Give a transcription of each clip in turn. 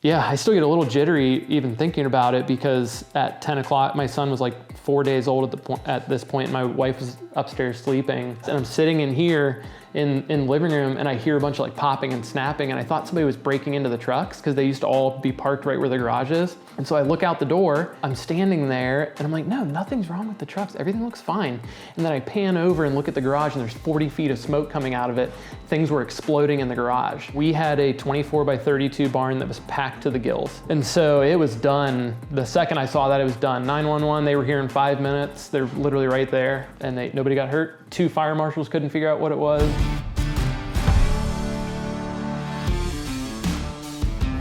Yeah, I still get a little jittery even thinking about it, because at 10 o'clock, my son was like 4 days old at this point. My wife was upstairs sleeping, and I'm sitting in here in the living room, and I hear a bunch of like popping and snapping, and I thought somebody was breaking into the trucks, because they used to all be parked right where the garage is. And so I look out the door, I'm standing there, and I'm like, no, nothing's wrong with the trucks. Everything looks fine. And then I pan over and look at the garage, and there's 40 feet of smoke coming out of it. Things were exploding in the garage. We had a 24 by 32 barn that was packed to the gills. And so it was done. The second I saw that, it was done. 911, they were here in 5 minutes. They're literally right there, and nobody got hurt. 2 fire marshals couldn't figure out what it was.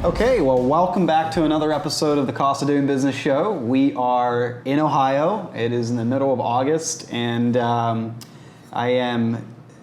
Okay, well, welcome back to another episode of the Cost of Doing Business show. We are in Ohio. It is in the middle of August, and I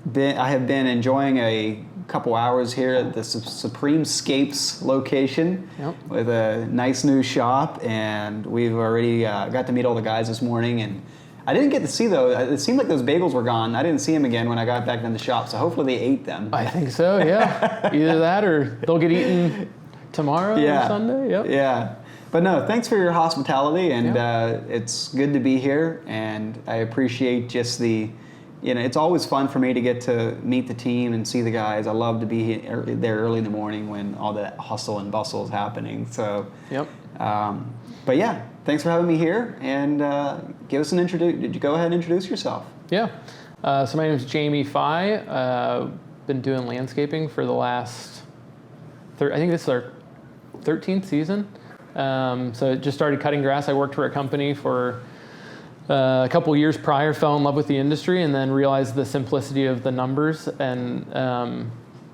have been enjoying a couple hours here at the Supreme Scapes location. Yep. With a nice new shop, and we've already got to meet all the guys this morning. And I didn't get to see, though, it seemed like those bagels were gone. I didn't see them again when I got back in the shop, so hopefully they ate them. I think so, yeah. Either that or they'll get eaten tomorrow or Sunday. Yep. Yeah. But no, thanks for your hospitality, and it's good to be here, and I appreciate just it's always fun for me to get to meet the team and see the guys. I love to be there early in the morning when all that hustle and bustle is happening. So, but yeah, thanks for having me here, and give us an introduction. Did you go ahead and introduce yourself? Yeah. So my name is Jamie Feie. Been doing landscaping for the last, I think this is our 13th season. So just started cutting grass. I worked for a company for a couple years prior, fell in love with the industry, and then realized the simplicity of the numbers and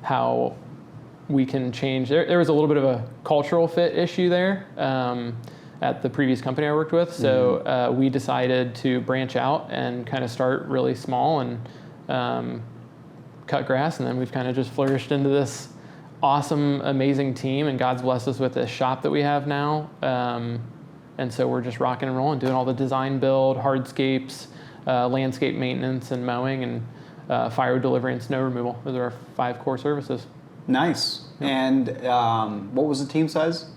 how we can change. There was a little bit of a cultural fit issue there at the previous company I worked with. So we decided to branch out and kind of start really small and cut grass, and then we've kind of just flourished into this awesome, amazing team, and God's blessed us with this shop that we have now. And so we're just rocking and rolling, doing all the design build, hardscapes, landscape maintenance and mowing, and fire delivery and snow removal. Those are our 5 core services. Nice. Yep. And what was the team size?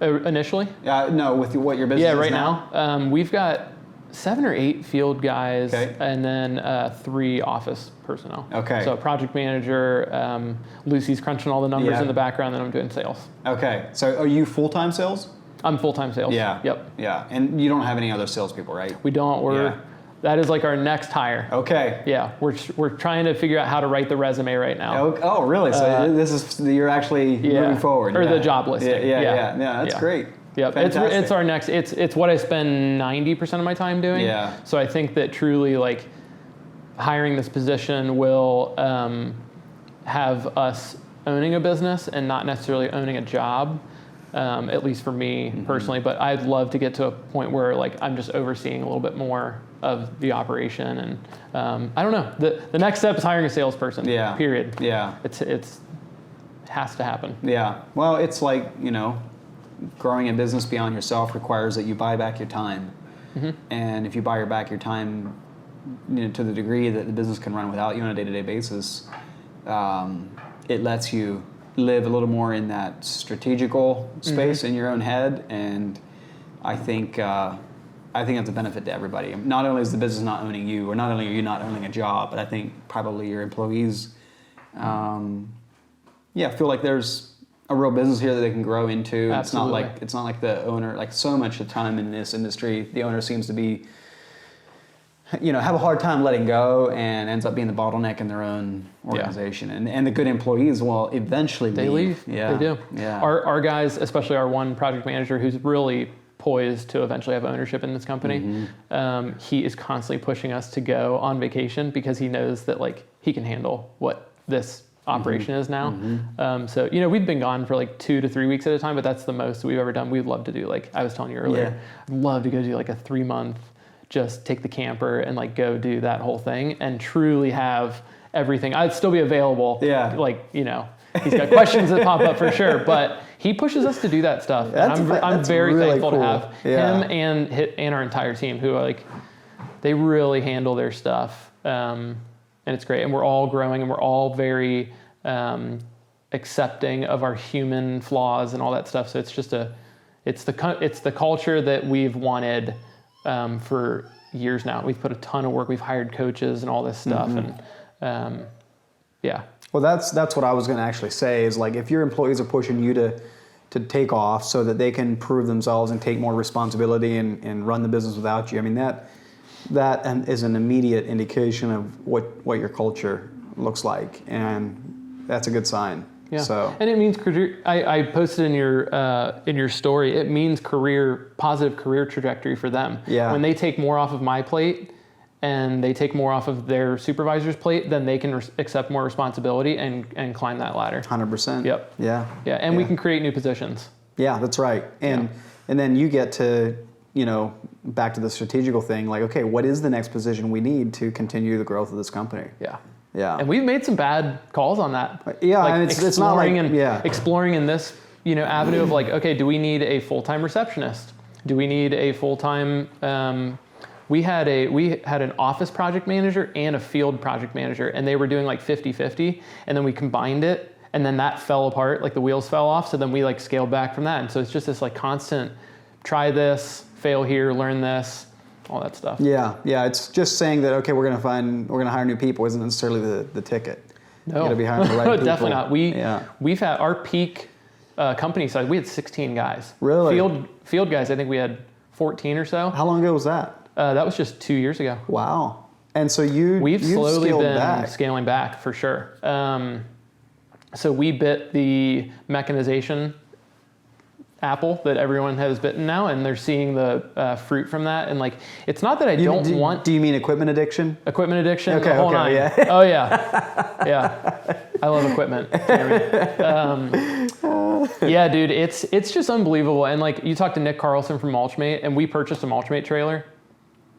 Initially? No, with what your business is right now we've got 7 or 8 field guys, and then 3 office personnel. Okay. So project manager, Lucy's crunching all the numbers in the background, and I'm doing sales. Okay. So are you full-time sales? I'm full-time sales. Yeah. Yep. Yeah. And you don't have any other salespeople, right? We don't. That is like our next hire. Okay. Yeah. We're trying to figure out how to write the resume right now. Oh, really? So you're actually moving forward. Or the job listing. Yeah, that's great. Yep. It's our next, it's what I spend 90% of my time doing. Yeah. So I think that truly, like, hiring this position will have us owning a business and not necessarily owning a job, at least for me personally. But I'd love to get to a point where, like, I'm just overseeing a little bit more of the operation. And I don't know. The next step is hiring a salesperson. Yeah. Period. Yeah. It's has to happen. Yeah. Well, it's like, growing a business beyond yourself requires that you buy back your time. And if you buy back your time, to the degree that the business can run without you on a day-to-day basis, it lets you live a little more in that strategical space in your own head. And I think that's a benefit to everybody. Not only is the business not owning you, or not only are you not owning a job, but I think probably your employees, feel like there's a real business here that they can grow into. Absolutely. It's not like the owner, like so much of the time in this industry, the owner seems to be, have a hard time letting go and ends up being the bottleneck in their own organization. And the good employees will eventually leave. Yeah. They do. Yeah. Our guys, especially our one project manager who's really poised to eventually have ownership in this company, he is constantly pushing us to go on vacation because he knows that, like, he can handle what this operation is now. So, we've been gone for like 2 to 3 weeks at a time, but that's the most we've ever done. We'd love to do, like I was telling you earlier, I'd love to go do like a 3-month, just take the camper and like go do that whole thing and truly have everything. I'd still be available. Yeah. Like, he's got questions that pop up for sure, but he pushes us to do that stuff. I'm very really thankful to have him and our entire team who they really handle their stuff. And it's great. And we're all growing and we're all very accepting of our human flaws and all that stuff. So it's the culture that we've wanted for years now. We've put a ton of work. We've hired coaches and all this stuff, and yeah. Well, that's what I was going to actually say is like if your employees are pushing you to take off so that they can prove themselves and take more responsibility and run the business without you. I mean that is an immediate indication of what your culture looks like, and that's a good sign. Yeah. So. And it means career. I posted in your story. It means positive career trajectory for them. Yeah. When they take more off of my plate, and they take more off of their supervisor's plate, then they can accept more responsibility and climb that ladder. 100%. Yep. Yeah. Yeah, and we can create new positions. Yeah, that's right. And then you get to, back to the strategical thing, like, okay, what is the next position we need to continue the growth of this company? Yeah. Yeah. And we've made some bad calls on that. Yeah, like and it's not like, exploring in this, avenue of like, okay, do we need a full-time receptionist? Do we need a full-time, we had an office project manager and a field project manager, and they were doing like 50-50, and then we combined it, and then that fell apart, like the wheels fell off, so then we like scaled back from that. And so it's just this like constant, try this, fail here, learn this, all that stuff. Yeah, it's just saying that, okay, we're gonna hire new people isn't necessarily the ticket. No. You gotta be hiring the right people. Definitely not. We've had our peak company size, we had 16 guys. Really? Field guys, I think we had 14 or so. How long ago was that? That was just 2 years ago. Wow. And so we've slowly been back. scaling back for sure. So we bit the mechanization apple that everyone has bitten now, and they're seeing the fruit from that. And like, it's not that I don't want. Do you mean equipment addiction? Equipment addiction. Okay. The whole nine. Yeah. Oh yeah. Yeah. I love equipment. Yeah, dude, it's just unbelievable. And like, you talk to Nick Carlson from Mulchmate, and we purchased a Mulchmate trailer.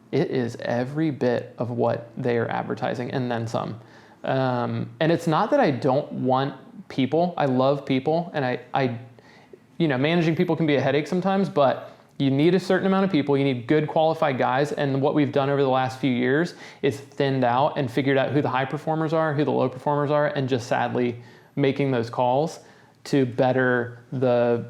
It is every bit of what they are advertising and then some. And it's not that I don't want people. I love people, and I managing people can be a headache sometimes, but you need a certain amount of people. You need good qualified guys. And what we've done over the last few years is thinned out and figured out who the high performers are, who the low performers are, and just sadly making those calls to better the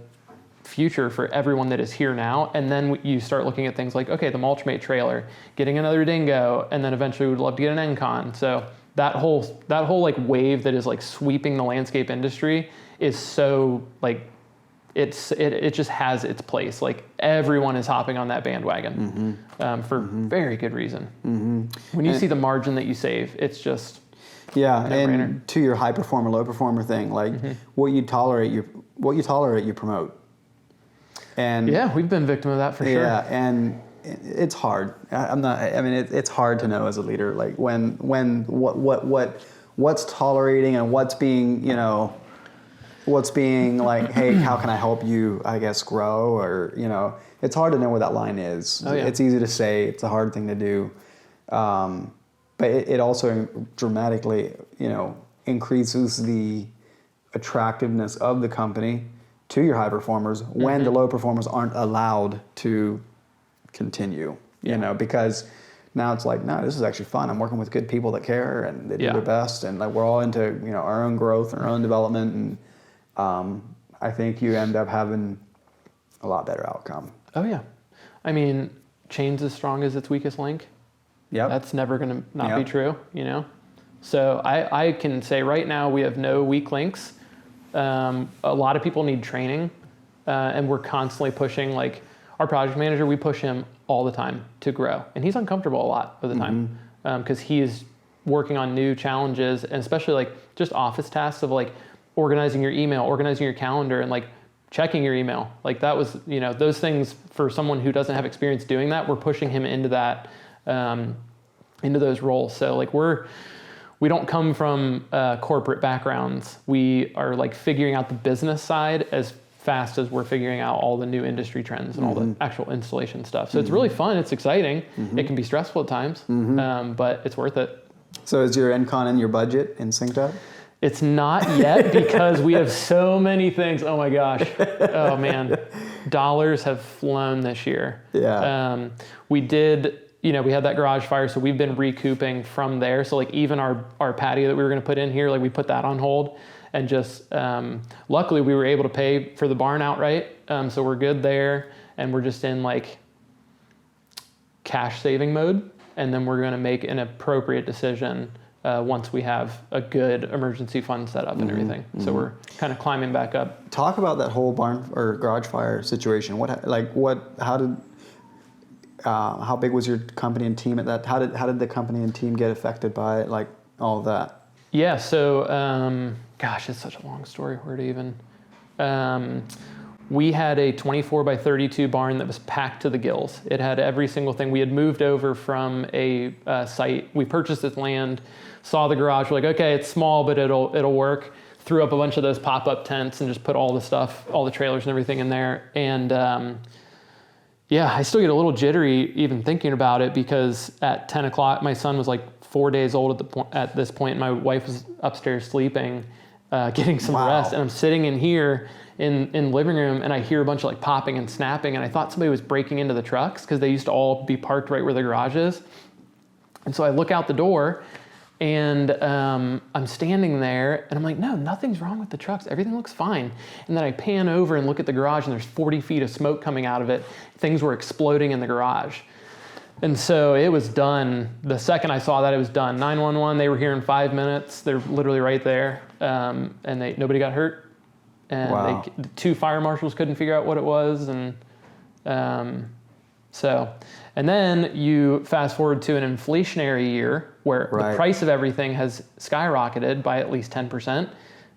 future for everyone that is here now. And then you start looking at things like, okay, the Mulchmate trailer, getting another dingo, and then eventually we'd love to get an Encon. So that whole like wave that is like sweeping the landscape industry is so like, it just has its place. Like everyone is hopping on that bandwagon for very good reason. When you see the margin that you save, it's just and to your high performer, low performer thing, like what you tolerate, you promote. And yeah, we've been victim of that for sure. Yeah, and it's hard. It's hard to know as a leader, like when what's tolerating and what's being like, hey, how can I help you, I guess, grow? Or, it's hard to know where that line is. Oh, yeah. It's easy to say, it's a hard thing to do. But it also dramatically, increases the attractiveness of the company to your high performers when the low performers aren't allowed to continue, because now it's like, no, this is actually fun. I'm working with good people that care and they do their best. And like, we're all into, our own growth and our own development. And I think you end up having a lot better outcome. Oh yeah. I mean, chain's as strong as its weakest link. Yeah. That's never going to not be true, So I can say right now we have no weak links. A lot of people need training, and we're constantly pushing, like our project manager, we push him all the time to grow. And he's uncomfortable a lot of the time because he is working on new challenges, and especially like just office tasks of like organizing your email, organizing your calendar, and like checking your email. Like that was, those things for someone who doesn't have experience doing that, we're pushing him into that, into those roles. So like we don't come from corporate backgrounds. We are like figuring out the business side as fast as we're figuring out all the new industry trends and all the actual installation stuff. So it's really fun. It's exciting. It can be stressful at times, but it's worth it. So is your Encon in your budget in SynkedUP? It's not yet because we have so many things. Oh my gosh. Oh man. Dollars have flown this year. Yeah. We did, we had that garage fire, so we've been recouping from there. So like even our patio that we were going to put in here, like we put that on hold. and just luckily we were able to pay for the barn outright, so we're good there, and we're just in like cash saving mode, and then we're going to make an appropriate decision once we have a good emergency fund set up and everything. So we're kind of climbing back up. Talk about that whole barn or garage fire situation. How big was your company and team at that? How did the company and team get affected by it? Like all of that? Yeah. So, gosh, it's such a long story. Where to even? We had a 24 by 32 barn that was packed to the gills. It had every single thing. We had moved over from a site. We purchased this land, saw the garage. We're like, okay, it's small, but it'll work. Threw up a bunch of those pop-up tents and just put all the stuff, all the trailers and everything in there. And yeah, I still get a little jittery even thinking about it, because at 10 o'clock, my son was like 4 days old at this point. And my wife was upstairs sleeping, getting some rest. And I'm sitting in here in the living room, and I hear a bunch of like popping and snapping, and I thought somebody was breaking into the trucks because they used to all be parked right where the garage is. And so I look out the door, and I'm standing there, and I'm like, no, nothing's wrong with the trucks. Everything looks fine. And then I pan over and look at the garage, and there's 40 feet of smoke coming out of it. Things were exploding in the garage. And so it was done. The second I saw that, it was done. 911, they were here in 5 minutes. They're literally right there. And nobody got hurt. And the 2 fire marshals couldn't figure out what it was. And and then you fast forward to an inflationary year where the price of everything has skyrocketed by at least 10%.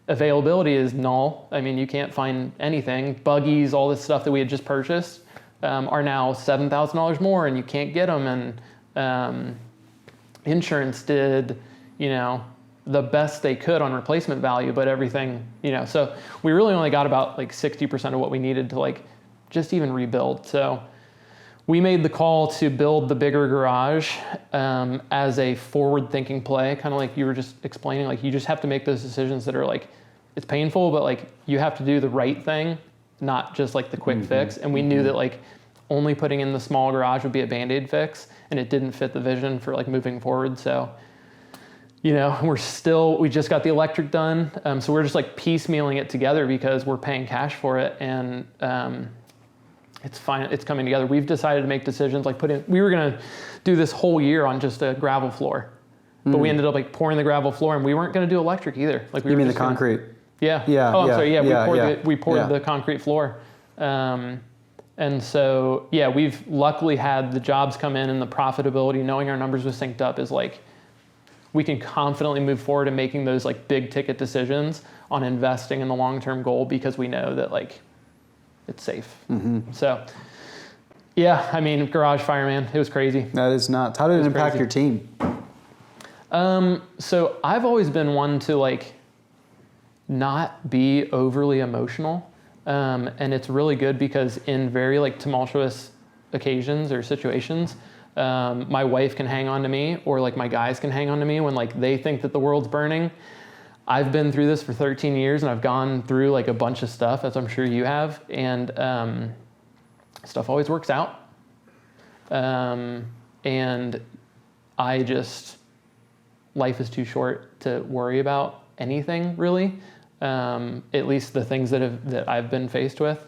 Availability is null. I mean, you can't find anything. Buggies, all this stuff that we had just purchased are now $7,000 more, and you can't get them. And insurance did, the best they could on replacement value, but everything, so we really only got about like 60% of what we needed to like just even rebuild. So we made the call to build the bigger garage as a forward-thinking play, kind of like you were just explaining. Like, you just have to make those decisions that are like, it's painful, but like you have to do the right thing, not just like the quick fix. And we knew that like only putting in the small garage would be a Band-Aid fix, and it didn't fit the vision for like moving forward. So, we just got the electric done. So we're just like piecemealing it together because we're paying cash for it, and it's fine. It's coming together. We've decided to make decisions like we were going to do this whole year on just a gravel floor, but we ended up like pouring the gravel floor, and we weren't going to do electric either. Like you mean the concrete? Yeah. Oh, I'm sorry. Yeah, we poured the concrete floor. And so, yeah, we've luckily had the jobs come in, and the profitability, knowing our numbers with SynkedUP, is like, we can confidently move forward in making those like big ticket decisions on investing in the long-term goal, because we know that like it's safe. So yeah, I mean, garage fire, man, it was crazy. That is nuts. How did it impact your team? So I've always been one to like not be overly emotional. And it's really good because in very like tumultuous occasions or situations, my wife can hang on to me, or like my guys can hang on to me when like they think that the world's burning. I've been through this for 13 years, and I've gone through like a bunch of stuff, as I'm sure you have, and stuff always works out. And life is too short to worry about anything really, at least the things that I've been faced with.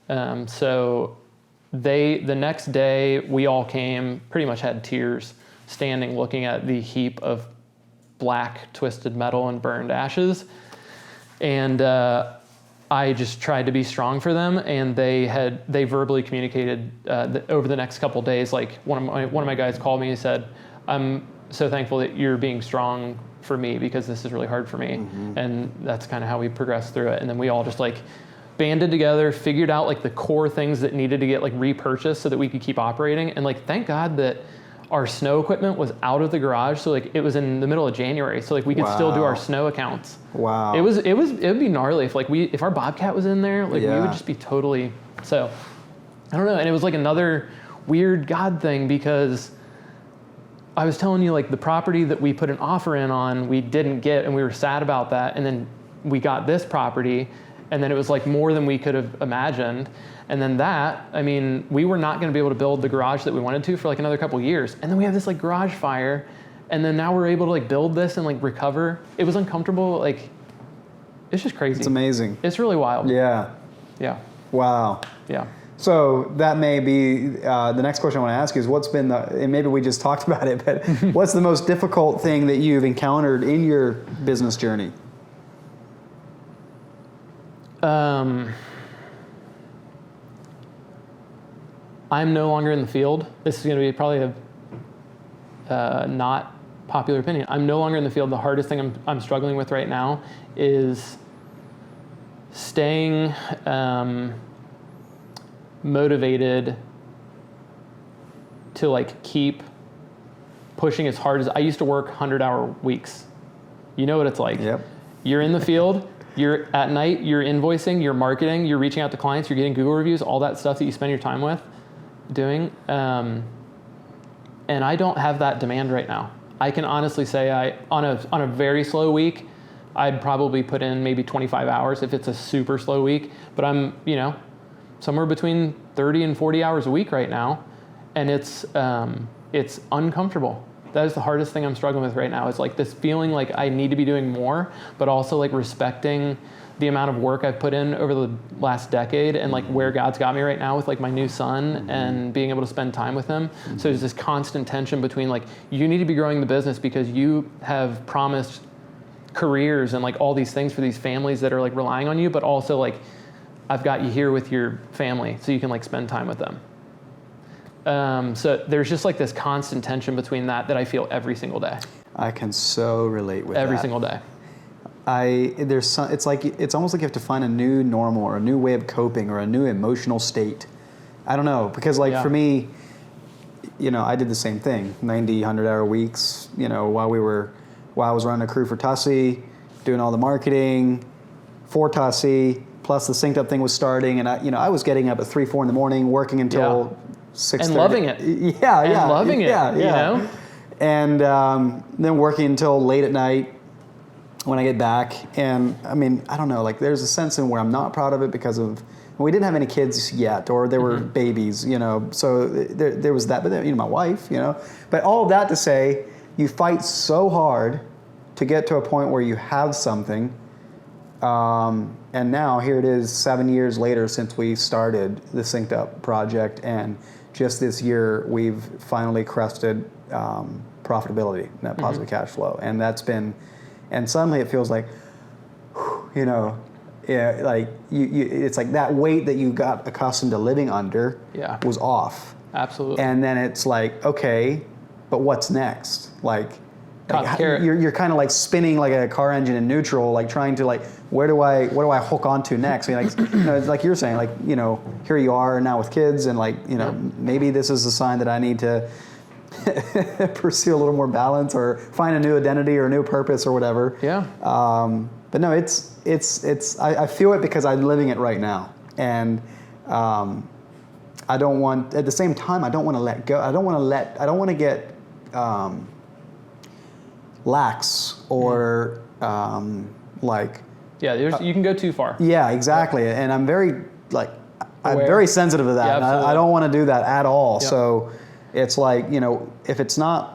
So the next day we all came, pretty much had tears, standing looking at the heap of black twisted metal and burned ashes. And I just tried to be strong for them, and they verbally communicated over the next couple of days. Like one of my guys called me and said, "I'm so thankful that you're being strong for me, because this is really hard for me." And that's kind of how we progressed through it. And then we all just like banded together, figured out like the core things that needed to get like repurchased so that we could keep operating. And like, thank God that our snow equipment was out of the garage. So like it was in the middle of January. So like we could still do our snow accounts. Wow. It would be gnarly if our Bobcat was in there, like we would just be totally, so I don't know. And it was like another weird God thing, because I was telling you like the property that we put an offer in on, we didn't get, and we were sad about that. And then we got this property, and then it was like more than we could have imagined. And then we were not going to be able to build the garage that we wanted to for like another couple of years. And then we have this like garage fire, and then now we're able to like build this and like recover. It was uncomfortable. Like It's just crazy. It's amazing. It's really wild. Yeah. Yeah. Wow. Yeah. So that may be the next question I want to ask you is what's been and maybe we just talked about it, but what's the most difficult thing that you've encountered in your business journey? I'm no longer in the field. This is going to be probably a not popular opinion. I'm no longer in the field. The hardest thing I'm struggling with right now is staying motivated to like keep pushing as hard as I used to work 100-hour weeks. You know what it's like. Yep. You're in the field. You're at night. You're invoicing. You're marketing. You're reaching out to clients. You're getting Google reviews. All that stuff that you spend your time with doing. And I don't have that demand right now. I can honestly say on a very slow week, I'd probably put in maybe 25 hours if it's a super slow week. But I'm somewhere between 30 and 40 hours a week right now, and it's uncomfortable. That is the hardest thing I'm struggling with right now. It's like this feeling like I need to be doing more, but also like respecting the amount of work I've put in over the last decade and like where God's got me right now with like my new son and being able to spend time with him. So there's this constant tension between like, you need to be growing the business because you have promised careers and like all these things for these families that are like relying on you, but also like, I've got you here with your family so you can like spend time with them. So there's just like this constant tension between that I feel every single day. I can so relate with that. Every single day. It's almost like you have to find a new normal or a new way of coping or a new emotional state. I don't know, because like for me, I did the same thing, 90, 100-hour weeks, while I was running a crew for Tussie, doing all the marketing for Tussie, plus the SynkedUP thing was starting, and I was getting up at 3, 4 in the morning, working until 6:30. And loving it. Yeah. And loving it, yeah. And then working until late at night when I get back. And I mean, I don't know, like there's a sense in where I'm not proud of it because we didn't have any kids yet, or they were babies, so there was that, but then, my wife, but all of that to say, you fight so hard to get to a point where you have something. And now here it is 7 years later since we started the SynkedUP project, and just this year we've finally crested profitability, net positive cash flow, and and suddenly it feels like, like it's like that weight that you got accustomed to living under was off. Absolutely. And then it's like, okay, but what's next? Like you're kind of like spinning like a car engine in neutral, like trying to like, what do I hook onto next? I mean, like, it's like you're saying, like, here you are now with kids, and like, maybe this is a sign that I need to pursue a little more balance or find a new identity or a new purpose or whatever. Yeah. But no, I feel it because I'm living it right now, and I don't want, at the same time, I don't want to let go. I don't want to get lax or like. Yeah, you can go too far. Yeah, exactly. Yeah. And I'm very I'm very sensitive to that. Yeah, and I don't want to do that at all. Yep. So it's like, if it's like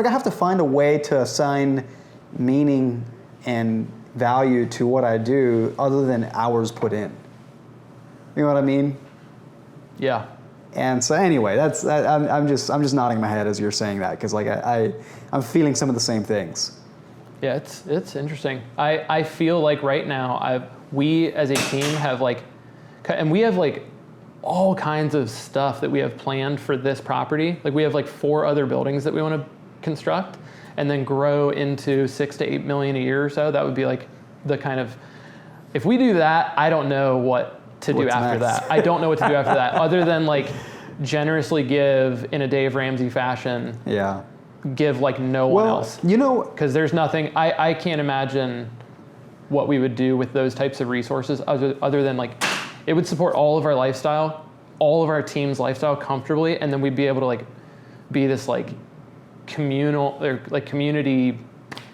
I have to find a way to assign meaning and value to what I do other than hours put in. You know what I mean? Yeah. And so anyway, I'm just nodding my head as you're saying that, because like I'm feeling some of the same things. Yeah, it's interesting. I feel like right now we as a team have and we have like all kinds of stuff that we have planned for this property. Like we have like 4 other buildings that we want to construct and then grow into 6 to 8 million a year or so. That would be like the kind of, if we do that, I don't know what to do after that. I don't know what to do after that other than like generously give in a Dave Ramsey fashion. Yeah. Give like no one else. Because there's nothing, I can't imagine what we would do with those types of resources other than like, it would support all of our lifestyle, all of our team's lifestyle comfortably, and then we'd be able to like be this like communal or like community.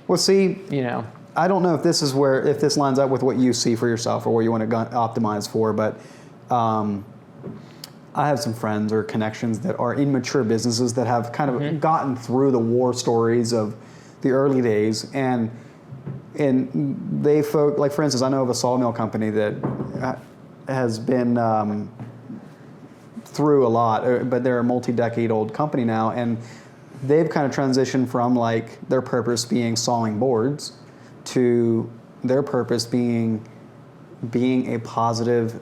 Well, see, I don't know if this lines up with what you see for yourself or what you want to optimize for, but I have some friends or connections that are in mature businesses that have kind of gotten through the war stories of the early days, and and like for instance, I know of a sawmill company that has been through a lot, but they're a multi-decade old company now, and they've kind of transitioned from like their purpose being sawing boards to their purpose being a positive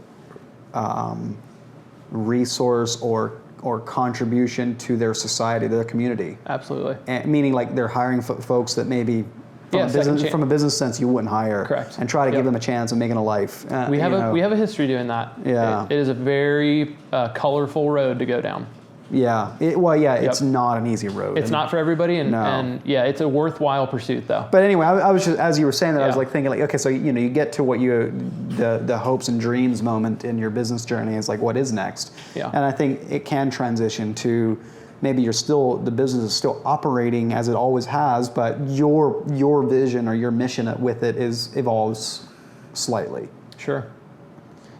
resource or contribution to their society, their community. Absolutely. And meaning like they're hiring folks that maybe from a business sense you wouldn't hire. Correct. And try to give them a chance of making a life. We have a history doing that. Yeah. It is a very colorful road to go down. Yeah. It's not an easy road. It's not for everybody, and it's a worthwhile pursuit, though. But anyway, I was just, as you were saying that, I was like thinking like, okay, so you get to what the hopes and dreams moment in your business journey is like, what is next? Yeah. And I think it can transition to maybe the business is still operating as it always has, but your vision or your mission with it evolves slightly. Sure.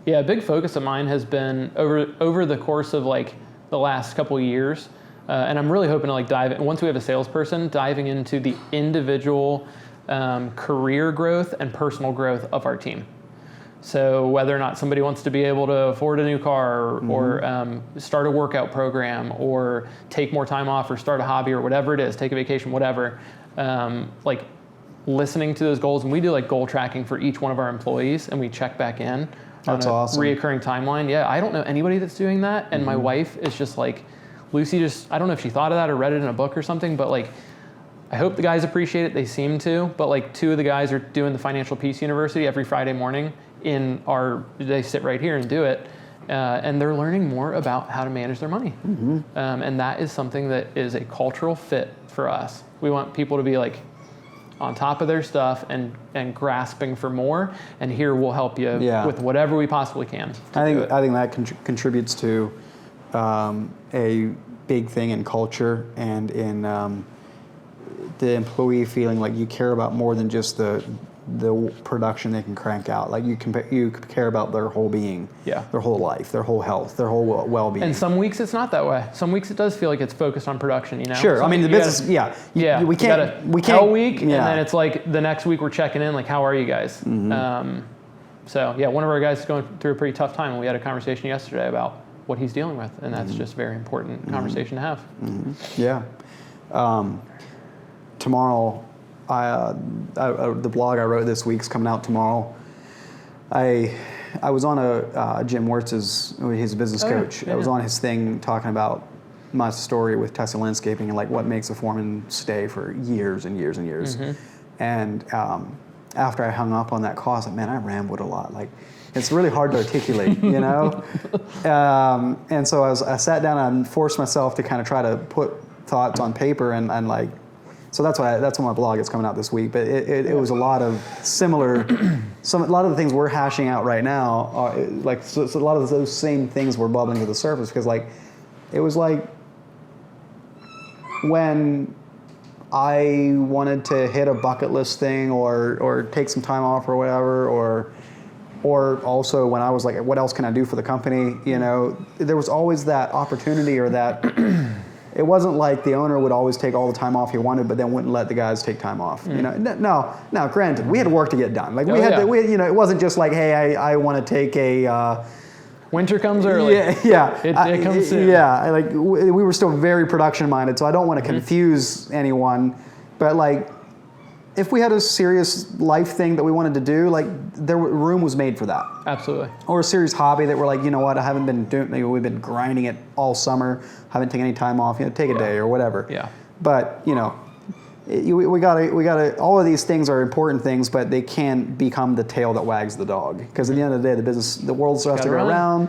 Yeah, a big focus of mine has been over the course of like the last couple of years, and I'm really hoping to like dive in, once we have a salesperson, diving into the individual career growth and personal growth of our team. So whether or not somebody wants to be able to afford a new car or start a workout program or take more time off or start a hobby or whatever it is, take a vacation, whatever, like listening to those goals. And we do like goal tracking for each one of our employees, and we check back in. That's on a awesome. reoccurring timeline. Yeah, I don't know anybody that's doing that. And my wife is just like, Lucy I don't know if she thought of that or read it in a book or something, but like, I hope the guys appreciate it. They seem to, but like 2 of the guys are doing the Financial Peace University every Friday morning they sit right here and do it. And they're learning more about how to manage their money. And that is something that is a cultural fit for us. We want people to be like, on top of their stuff and grasping for more, and here we'll help you with whatever we possibly can. I think that contributes to a big thing in culture and in the employee feeling like you care about more than just the production they can crank out. Like you care about their whole being, their whole life, their whole health, their whole well-being. And some weeks it's not that way. Some weeks it does feel like it's focused on production. You know. Sure. I mean the business. We can't. Hell week, and then it's like the next week we're checking in. Like, how are you guys? So one of our guys is going through a pretty tough time, and we had a conversation yesterday about what he's dealing with, and that's just a very important conversation to have. Yeah. Tomorrow. The blog I wrote this week's coming out tomorrow. I was on Jim Wirtz's, he's a business coach. I was on his thing talking about my story with Tesla Landscaping and like what makes a foreman stay for years and years and years. And after I hung up on that call, I was like, man, I rambled a lot. Like, it's really hard to articulate, you know? And so I sat down and forced myself to kind of try to put thoughts on paper and like, so that's why my blog is coming out this week. But it was a lot of similar, a lot of the things we're hashing out right now are like so a lot of those same things were bubbling to the surface because like it was like when I wanted to hit a bucket list thing or take some time off or whatever or also when I was like, what else can I do for the company? You know, there was always that opportunity or that. It wasn't like the owner would always take all the time off he wanted, but then wouldn't let the guys take time off. You know, no. Granted, we had work to get done. Like we had, you know, it wasn't just like, hey, I want to take a. Winter comes early. Yeah. It comes soon. Yeah, like we were still very production minded, so I don't want to confuse anyone, but like. If we had a serious life thing that we wanted to do, like room was made for that. Absolutely. Or a serious hobby that we're like, you know what, I haven't been doing. Maybe we've been grinding it all summer. Haven't taken any time off. You know, take a day or whatever. Yeah. But you know, we gotta. All of these things are important things, but they can't become the tail that wags the dog. Because at the end of the day, the world still has to go around.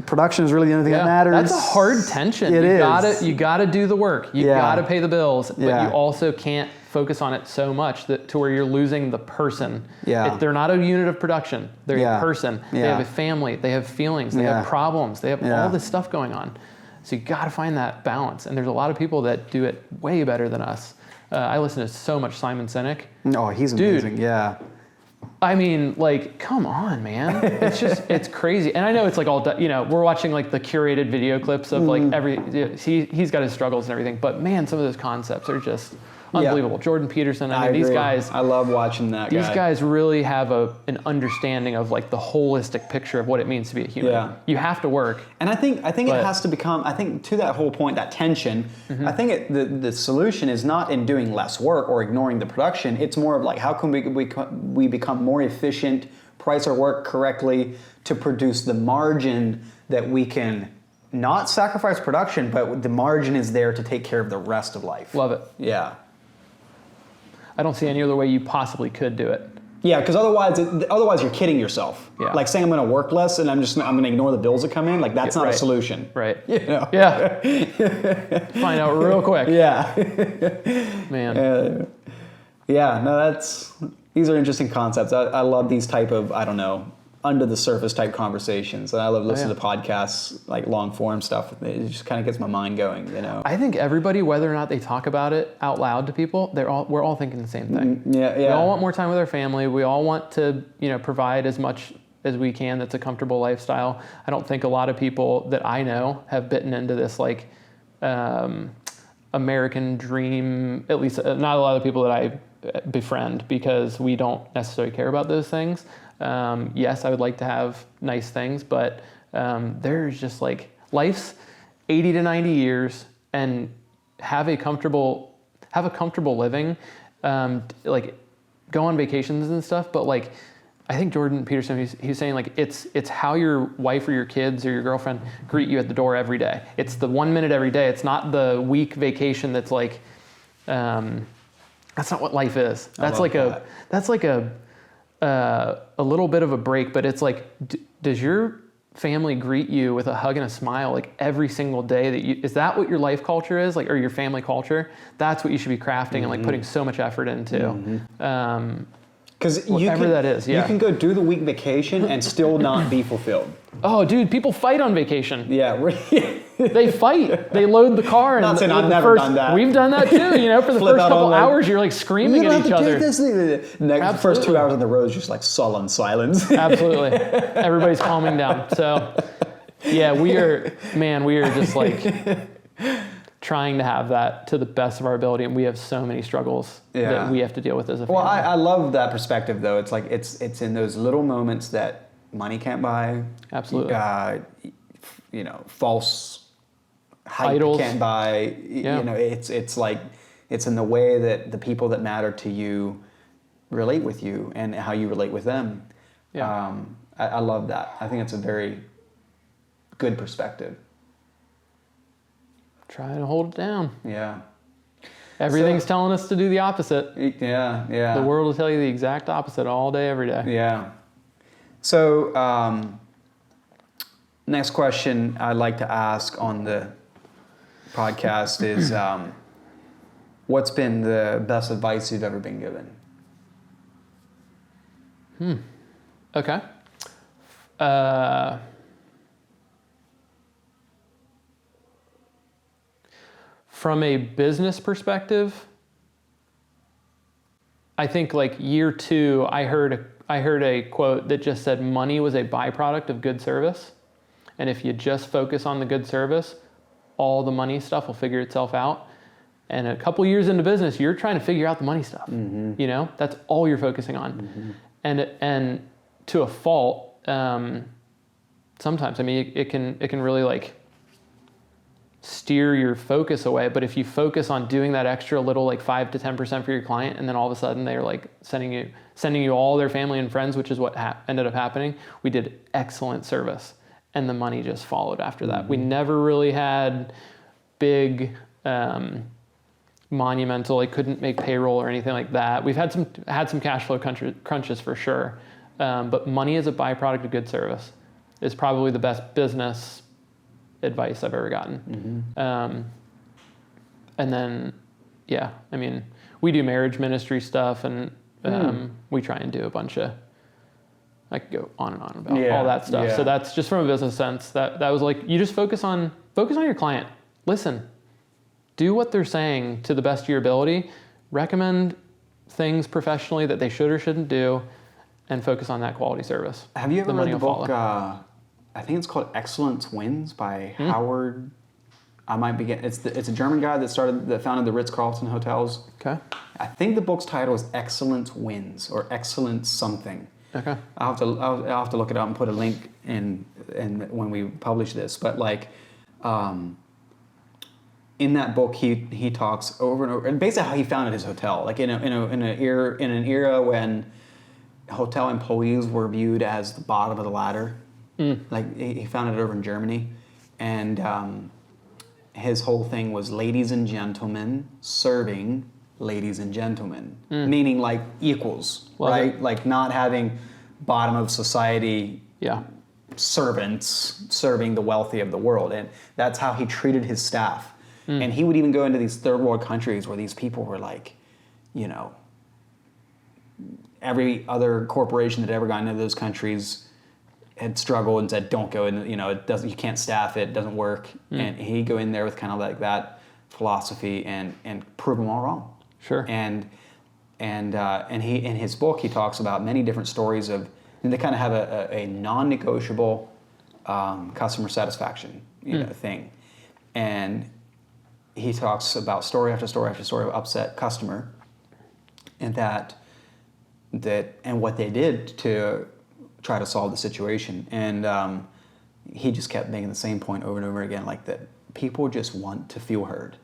Production is really the only thing that matters. That's a hard tension. You gotta do the work. You gotta pay the bills, but you also can't focus on it so much to where you're losing the person. They're not a unit of production. They're a person. They have a family. They have feelings. They have problems. They have all this stuff going on. So you got to find that balance. And there's a lot of people that do it way better than us. I listen to so much Simon Sinek. Oh, he's amazing. Yeah. I mean, like, come on, man. It's just, it's crazy. And I know it's like all, you know, we're watching like the curated video clips of like he's got his struggles and everything. But man, some of those concepts are just unbelievable. Jordan Peterson, I mean, these agree. guys. I love watching that guy. These guys really have an understanding of like the holistic picture of what it means to be a human. Yeah. You have to work. And I think it has to become, I think to that whole point, that tension, I think the solution is not in doing less work or ignoring the production. It's more of like, how can we become more efficient, price our work correctly to produce the margin that we can not sacrifice production, but the margin is there to take care of the rest of life. Love it. Yeah. I don't see any other way you possibly could do it. Yeah, because otherwise you're kidding yourself. Yeah. Like saying I'm going to work less and I'm going to ignore the bills that come in. Like that's not a solution. Right. You know? Yeah. Find out real quick. Yeah. Man. Yeah. No, these are interesting concepts. I love these type of, I don't know, under the surface type conversations. And I love listening to podcasts, like long form stuff. It just kind of gets my mind going, you know. I think everybody, whether or not they talk about it out loud to people, we're all thinking the same thing. Yeah. We all want more time with our family. We all want to, provide as much as we can that's a comfortable lifestyle. I don't think a lot of people that I know have bitten into this like American dream, at least not a lot of people that I befriend, because we don't necessarily care about those things. Yes, I would like to have nice things, but there's just like life's 80 to 90 years, and have a comfortable living, like go on vacations and stuff. But like, I think Jordan Peterson, he's saying like it's how your wife or your kids or your girlfriend greet you at the door every day. It's the 1 minute every day. It's not the week vacation that's like, that's not what life is. That's like a little bit of a break, but it's like, does your family greet you with a hug and a smile like every single day? Is that what your life culture is, like, or your family culture? That's what you should be crafting and like putting so much effort into. Because you can go do the week vacation and still not be fulfilled. Oh, dude, people fight on vacation. Yeah, they fight. They load the car. Not saying I've never done that. We've done that too. For the first couple hours, you're like screaming at each other. The first 2 hours on the road is just like sullen silence. Absolutely, everybody's calming down. So, yeah, we are just like trying to have that to the best of our ability, and we have so many struggles that we have to deal with as a family. Well, I love that perspective though. It's like it's in those little moments that money can't buy. Absolutely. False hype Idols. can't buy. It's like it's in the way that the people that matter to you relate with you and how you relate with them. Yeah. I love that. I think it's a very good perspective. Try to hold it down. Yeah. Everything's telling us to do the opposite. Yeah. The world will tell you the exact opposite all day, every day. Yeah. So, next question I'd like to ask on the podcast is, what's been the best advice you've ever been given? Okay. From a business perspective, I think like year 2, I heard a quote that just said money was a byproduct of good service. And if you just focus on the good service, all the money stuff will figure itself out. And a couple years into business, you're trying to figure out the money stuff. That's all you're focusing on. And to a fault, sometimes, I mean, it can really like steer your focus away. But if you focus on doing that extra little like 5 to 10% for your client, and then all of a sudden they're like sending you all their family and friends, which is what ended up happening. We did excellent service, and the money just followed after that. We never really had big monumental, like couldn't make payroll or anything like that. We've had some cash flow crunches for sure, but money as a byproduct of good service is probably the best business advice I've ever gotten. And then, I mean, we do marriage ministry stuff, and we try and do a bunch of, I could go on and on about all that stuff. Yeah. So that's just from a business sense. That was like, you just focus on your client. Listen, do what they're saying to the best of your ability. Recommend things professionally that they should or shouldn't do, and focus on that quality service. Have you ever read the book? I think it's called Excellence Wins by Howard I might be getting, it's a German guy that founded the Ritz-Carlton hotels. Okay. I think the book's title is Excellence Wins or Excellence something. Okay. I'll have to look it up and put a link in when we publish this. But like, in that book, he talks over and over, and basically how he founded his hotel. Like in an era when hotel employees were viewed as the bottom of the ladder. Like he founded it over in Germany, and his whole thing was ladies and gentlemen serving ladies and gentlemen, meaning like equals, right? Like not having bottom of society servants serving the wealthy of the world. And that's how he treated his staff. And he would even go into these third world countries where these people were like, you know, every other corporation that ever got into those countries had struggled and said, don't go in, you know, you can't staff it doesn't work. And he'd go in there with kind of like that philosophy and prove them all wrong. Sure. And he, in his book, he talks about many different stories of, and they kind of have a non-negotiable customer satisfaction, you know, thing. And he talks about story after story after story of upset customer, and that and what they did to try to solve the situation. And he just kept making the same point over and over again, like that people just want to feel heard.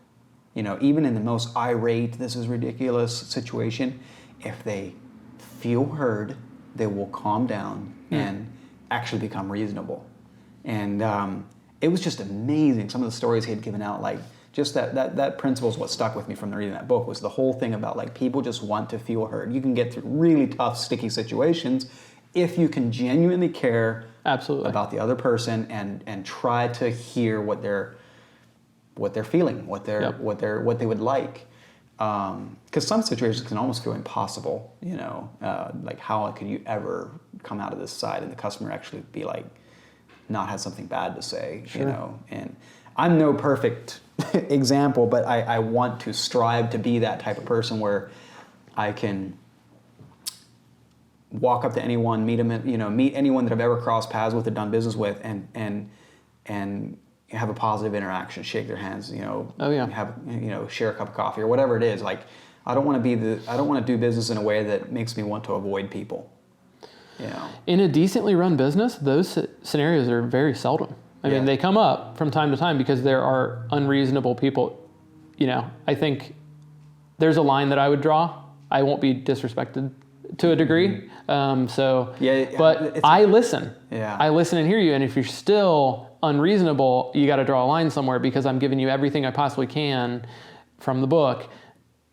You know, even in the most irate, this is ridiculous situation, if they feel heard, they will calm down and actually become reasonable. And it was just amazing. Some of the stories he had given out, like just that principle is what stuck with me from reading that book, was the whole thing about like people just want to feel heard. You can get through really tough, sticky situations if you can genuinely care about the other person and try to hear what they're feeling, what they would like. Because some situations can almost feel impossible, you know, like how could you ever come out of this side and the customer actually be like, not have something bad to say, you know. And I'm no perfect example, but I want to strive to be that type of person where I can walk up to anyone, meet anyone that I've ever crossed paths with or done business with, and have a positive interaction, shake their hands, you know, share a cup of coffee or whatever it is. Like, I don't want to do business in a way that makes me want to avoid people. You know. In a decently run business, those scenarios are very seldom. I mean, they come up from time to time because there are unreasonable people. You know, I think there's a line that I would draw. I won't be disrespected to a degree. But I listen. Yeah. I listen and hear you. And if you're still unreasonable, you got to draw a line somewhere, because I'm giving you everything I possibly can from the book,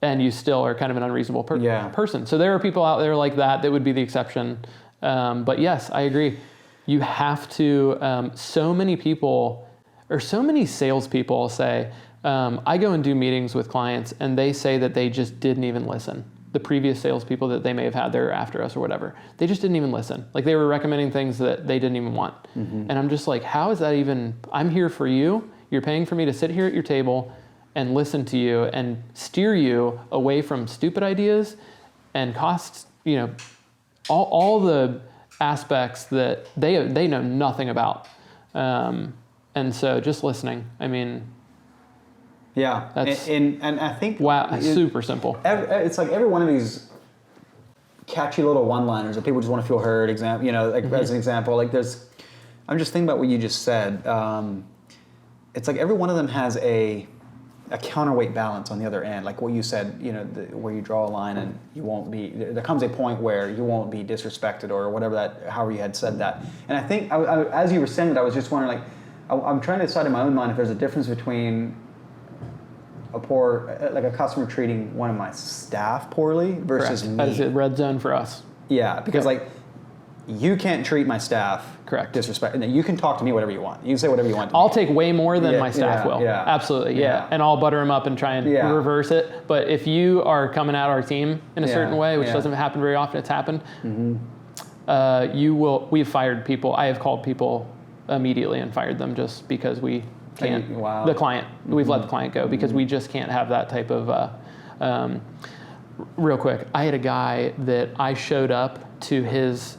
and you still are kind of an unreasonable person. So there are people out there like that would be the exception. But yes, I agree. You have to, so many people, or so many salespeople say, I go and do meetings with clients and they say that they just didn't even listen. The previous salespeople that they may have had there after us or whatever, they just didn't even listen. Like they were recommending things that they didn't even want. And I'm just like, how is that even, I'm here for you. You're paying for me to sit here at your table and listen to you and steer you away from stupid ideas and costs, you know, all the aspects that they know nothing about. And so just listening, I mean, yeah, and I think super simple. It's like every one of these catchy little one-liners that people just want to feel heard. As an example, like I'm just thinking about what you just said. It's like every one of them has a counterweight balance on the other end. Like what you said, you know, where you draw a line and you won't be. There comes a point where you won't be disrespected or whatever however you had said that. And I think as you were saying it, I was just wondering, like, I'm trying to decide in my own mind if there's a difference between a customer treating one of my staff poorly versus me. That's a red zone for us. Yeah, because like you can't treat my staff disrespect. And you can talk to me whatever you want. You can say whatever you want to I'll me. take way more than my staff will. Yeah. Absolutely, yeah. And I'll butter them up and try and reverse it. But if you are coming at our team in a certain way, which doesn't happen very often, it's happened, we've fired people. I have called people immediately and fired them just because we can't. The client, we've let the client go because we just can't have that type of. Real quick, I had a guy that I showed up to his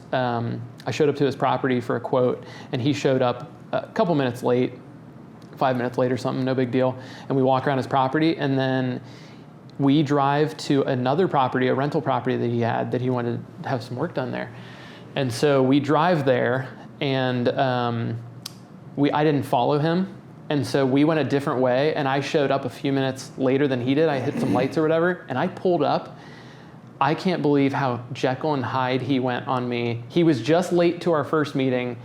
property for a quote, and he showed up a couple minutes late 5 minutes late or something, no big deal. And we walk around his property, and then we drive to another property, a rental property that he had that he wanted to have some work done there. And so we drive there, and I didn't follow him. And so we went a different way, and I showed up a few minutes later than he did. I hit some lights or whatever, and I pulled up. I can't believe how Jekyll and Hyde he went on me. He was just late to our first meeting.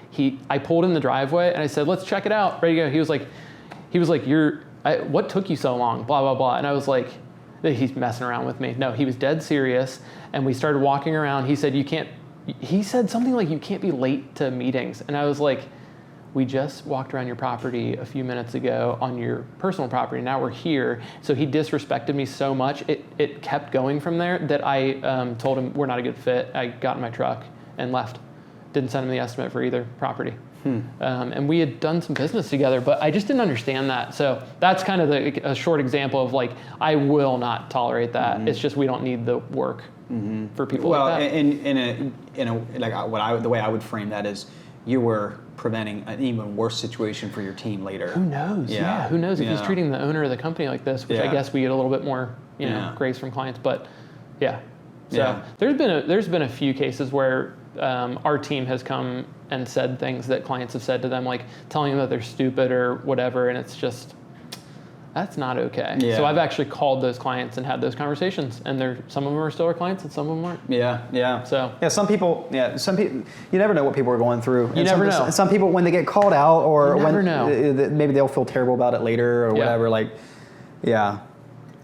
I pulled in the driveway, and I said, let's check it out. Ready to go. He was like, what took you so long? Blah, blah, blah. And I was like, he's messing around with me. No, he was dead serious. And we started walking around. He said something like, you can't be late to meetings. And I was like, we just walked around your property a few minutes ago on your personal property. Now we're here. So he disrespected me so much. It kept going from there that I told him we're not a good fit. I got in my truck and left. Didn't send him the estimate for either property. And we had done some business together, but I just didn't understand that. So that's kind of a short example of like, I will not tolerate that. Mm-hmm. It's just we don't need the work for people like that. The way I would frame that is, you were preventing an even worse situation for your team later. Who knows? Yeah. Who knows if he's treating the owner of the company like this, which I guess we get a little bit more, grace from clients. But so there's been a few cases where our team has come and said things that clients have said to them, like telling them that they're stupid or whatever, and it's just, that's not okay. Yeah. So I've actually called those clients and had those conversations, and some of them are still our clients and some of them aren't. Yeah. So some people, you never know what people are going through. You never know. Some people, when they get called out, or when maybe they'll feel terrible about it later or whatever.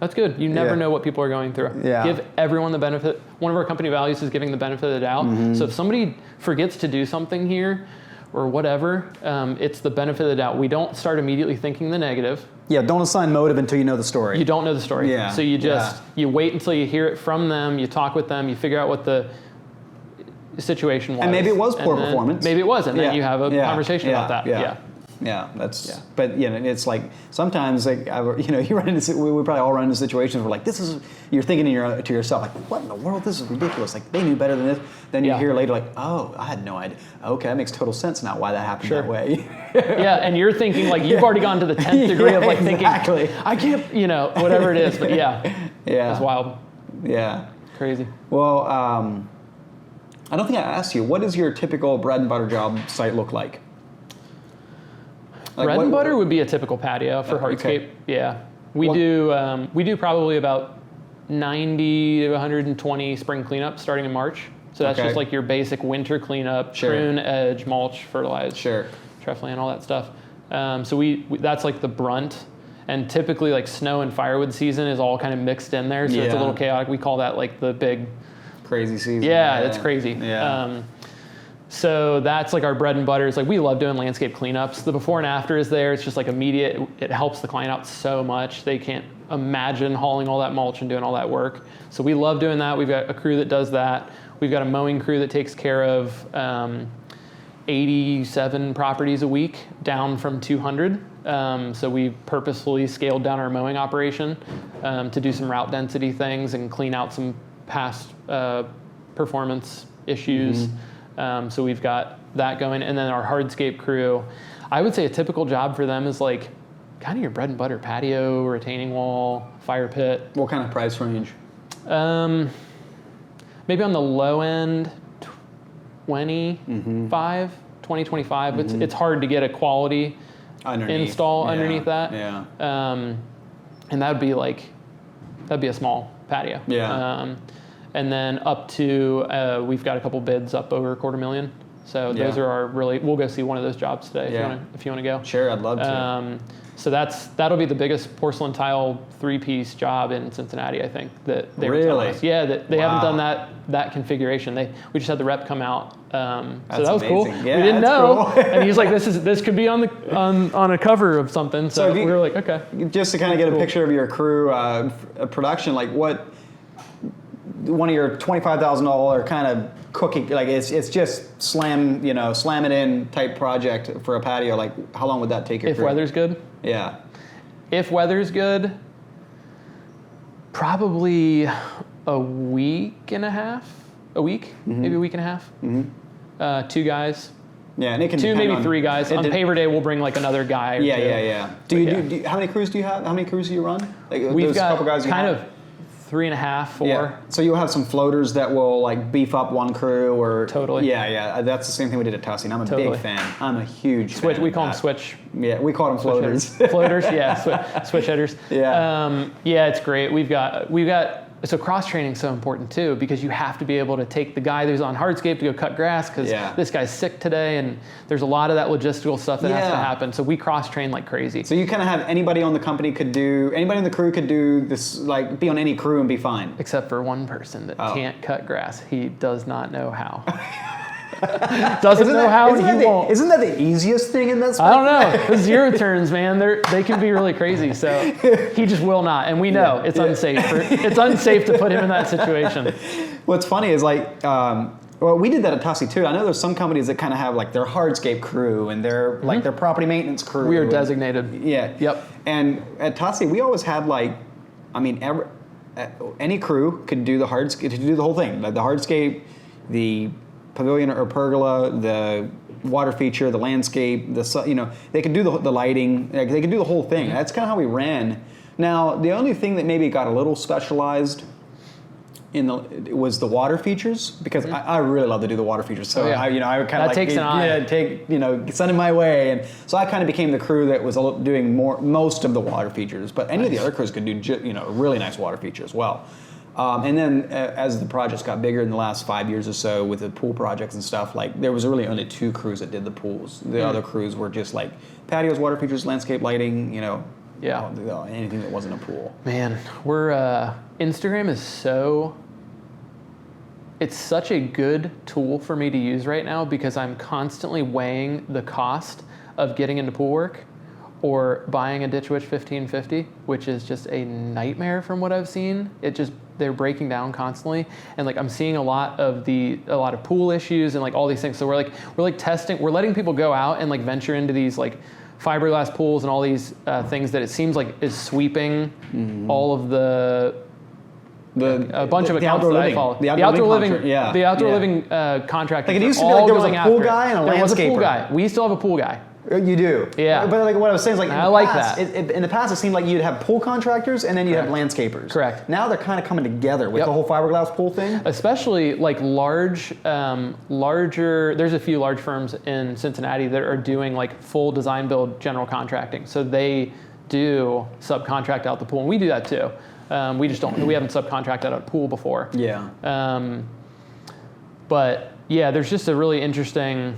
That's good. You never know what people are going through. Yeah. Give everyone the benefit. One of our company values is giving the benefit of the doubt. Mm-hmm. So if somebody forgets to do something here or whatever, it's the benefit of the doubt. We don't start immediately thinking the negative. Yeah, don't assign motive until you know the story. You don't know the story. Yeah. So you wait until you hear it from them, you talk with them, you figure out what the situation was. And maybe it was poor performance. Maybe it was, and then you have a conversation about that. Yeah, but it's like sometimes you run into, we probably all run into situations where like you're thinking to yourself like, what in the world, this is ridiculous, like they knew better than this. Then you hear later like, oh, I had no idea. Okay, that makes total sense now why that happened that way. And you're thinking like you've already gone to the 10th degree of like thinking, I can't, whatever it is, but it's wild. Yeah. Crazy. Well, I don't think I asked you, what does your typical bread and butter job site look like? Bread and butter would be a typical patio for hardscape. Okay. Yeah, we do probably about 90 to 120 spring cleanup starting in March. So that's just like your basic winter cleanup, prune, edge, mulch, fertilize, trefoil, all that stuff. So we that's like the brunt. And typically like snow and firewood season is all kind of mixed in there. So it's a little chaotic. We call that like the big crazy season. Yeah, it's crazy. Yeah. So that's like our bread and butter. It's like we love doing landscape cleanups. The before and after is there. It's just like immediate. It helps the client out so much. They can't imagine hauling all that mulch and doing all that work. So we love doing that. We've got a crew that does that. We've got a mowing crew that takes care of 87 properties a week, down from 200. So we purposefully scaled down our mowing operation to do some route density things and clean out some past performance issues. Mm-hmm. So we've got that going. And then our hardscape crew, I would say a typical job for them is like kind of your bread and butter patio, retaining wall, fire pit. What kind of price range? Maybe on the low end, 25. Mm-hmm. It's hard to get a quality install underneath that. Yeah. And that'd be a small patio. Yeah. And then up to, we've got a couple bids up over $250,000. So those are we'll go see one of those jobs today if you want to go. Sure, I'd love to. So that'll be the biggest porcelain tile 3-piece job in Cincinnati, I think, that they were telling us. Yeah, that they haven't done that configuration. We just had the rep come out. So that was amazing. Cool. Yeah, we didn't know. Cool. And he's like, this could be on a cover of something. So we were like, okay. Just to kind of get a picture of your crew production, like what one of your $25,000 kind of cooking, like it's just slam it in type project for a patio. Like how long would that take your crew? If weather's good? Yeah. If weather's good, probably a week and a half, maybe a week and a half. Mm-hmm. 2 guys, Yeah, and it can two, depend maybe on, 3 guys. On paver day, we'll bring like another guy. Or Yeah. two. Do you, how many crews do you have? How many crews do you run? Like, We've those got couple guys you kind have? of 3.5, 4. Yeah. So you'll have some floaters that will like beef up one crew or Totally. Yeah. That's the same thing we did at Tussey, and I'm a Totally. big fan. I'm a huge Switch. fan We of call them that. switch. Yeah, we call them floaters. Floaters. Yeah. Switch headers. Yeah. Yeah, it's great. We've got. So cross training is so important too, because you have to be able to take the guy who's on hardscape to go cut grass because this guy's sick today, and there's a lot of that logistical stuff that has to happen. So we cross train like crazy. So you kind of have anybody on the company anybody in the crew could do this, like be on any crew and be fine. Except for one person that can't cut grass. He does not know how. Doesn't know how, and he won't. Isn't that the easiest thing in this? I don't know. The zero turns, man, they can be really crazy. So he just will not, and we know it's unsafe. It's unsafe to put him in that situation. What's funny is like, well, we did that at Tussey too. I know there's some companies that kind of have like their hardscape crew and their like their property maintenance crew. We are designated. Yeah. Yep. And at Tussey, we always had like, I mean, any crew could do the hardscape, to do the whole thing, like the hardscape, the pavilion or pergola, the water feature, the landscape, they could do the lighting, like they could do the whole thing. That's kind of how we ran. Now, the only thing that maybe got a little specialized was the water features, because I really love to do the water features. So I would kind of takes an eye. send it my way, and so I kind of became the crew that was doing most of the water features. But any of the other crews could do really nice water feature as well. And then as the projects got bigger in the last 5 years or so with the pool projects and stuff, like there was really only 2 crews that did the pools. The other crews were just like patios, water features, landscape lighting, anything that wasn't a pool. Man, Instagram is it's such a good tool for me to use right now, because I'm constantly weighing the cost of getting into pool work or buying a Ditch Witch 1550, which is just a nightmare from what I've seen. They're breaking down constantly, and like I'm seeing a lot of pool issues and like all these things. So we're testing, we're letting people go out and like venture into these like fiberglass pools and all these things that it seems like is sweeping all of a bunch of accounts that I follow. The outdoor living contractors. Like it used to be like there was a pool guy and a landscaper. There was a pool guy. We still have a pool guy. You do? Yeah. But like what I was saying is like in the past it seemed like you'd have pool contractors and then you'd have landscapers. Correct. Now they're kind of coming together with the whole fiberglass pool thing. Especially like larger, there's a few large firms in Cincinnati that are doing like full design build general contracting. So they do subcontract out the pool, and we do that too. We haven't subcontracted out a pool before. Yeah. But yeah, there's just a really interesting